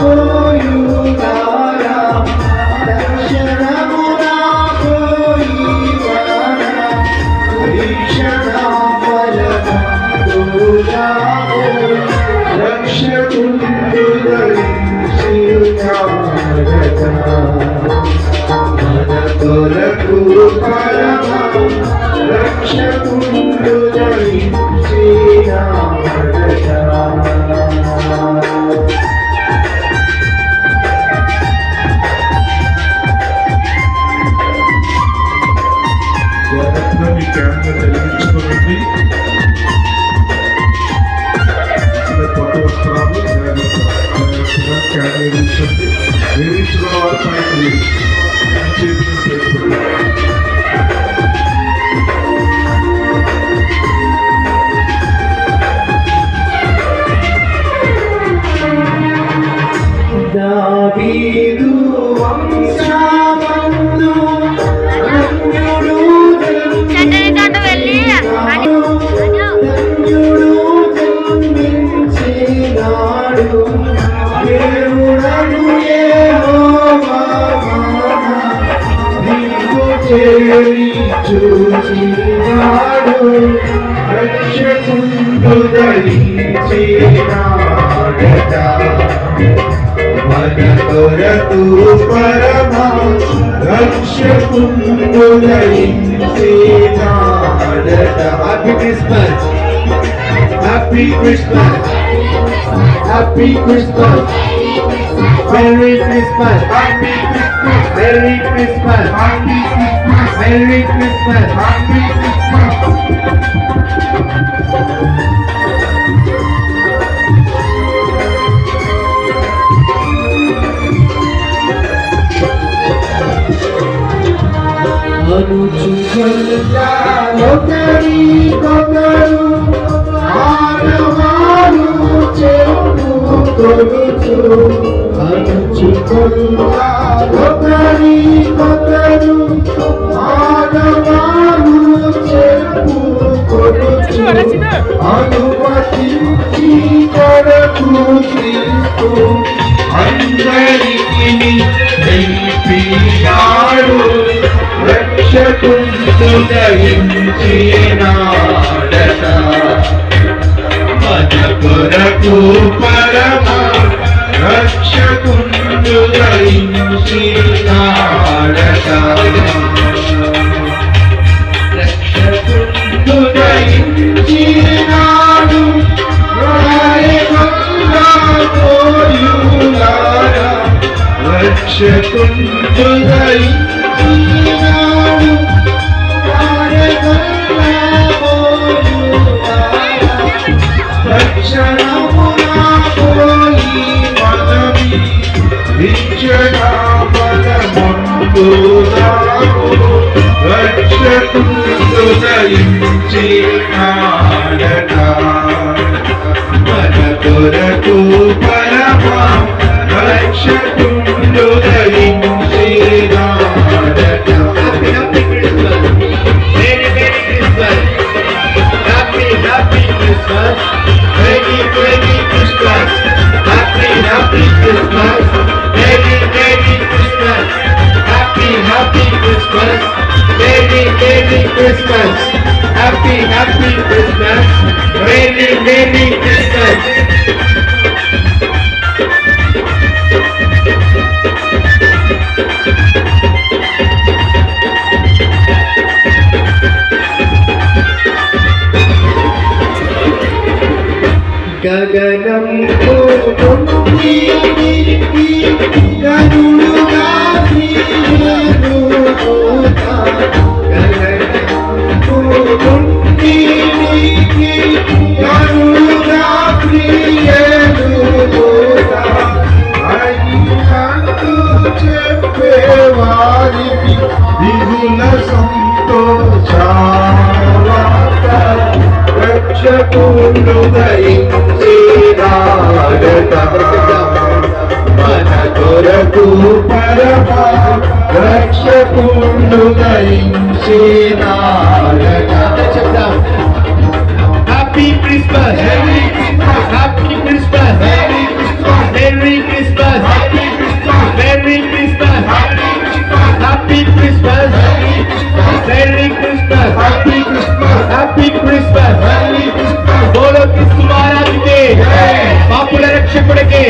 పోయులారా దర్శనమునా పోయివారా రక్షణ ఫలమందులావు రక్షకుండు ధరించినాడట మన కొరకు పరమ రక్షకుండు ధరించినాడట. మీ క్యామెరా వెలిగించుకోండి. కొత్త వస్త్రాలు జాగ్రత్తగా క్యామెరా వెలిగించండి. వెలిగించుకున్న వారు పైకి చేతులు పెట్టుకోండి. దావీదు వంశమందు ధన్యుడు జన్మించినాడు దేవుడను యెహోవా నీవు చేరి చూచినాడు రక్షకుండు ధరించినాడట మన కొరకు పరమ రక్షకుండు ధరించినాడట. Happy Christmas, happy Christmas, happy Christmas, merry Christmas, happy Christmas, merry Christmas, happy Christmas, merry Christmas, happy Christmas. ఒకరికొకరు ఆడవారు చెప్పుకొనుచు ఒకరికొకరు ఆడవారు చెప్పుకొనుచు అనుమతించి కొరకు క్రీస్తు అందరికీ నిలిపినాడు రక్షకుండు ధరించినాడట మన కొరకు పరమ రక్షకుండు ధరించినాడట రక్షకుండు ధరించినాడు రాయగంగా పోయులారా రక్షకుండు ధరించినాడు రక్షణమునా పోయి మనమి రక్షణ బలమందులావు రక్షకుండు ధరించినాడట మన కొరకు పరమ రక్షకుండు ధరించినాడట. Happy Christmas, merry merry Christmas, happy happy Christmas, merry merry Christmas, happy happy Christmas, merry merry Christmas, happy happy Christmas, merry merry Christmas, happy happy Christmas, merry merry Christmas. గగనం నుండి గరుడుగా శ్రీహనుమూత గగనం నుండి గరుడుగా శ్రీహనుమూత అయినంటూ చెప్పేవారికి దిగుల సంతోషావాత రక్షకుండు ధరించినాడట మన కొరకు పరమ రక్షకుండు ధరించినాడట. చెప్తాం happy Christmas, happy Christmas, happy Christmas, merry Christmas, Christmas merry Christmas happy Christmas happy Christmas happy Christmas బోలో క్రిస్తు మహారాజుకి పాపుల రక్షకుడికి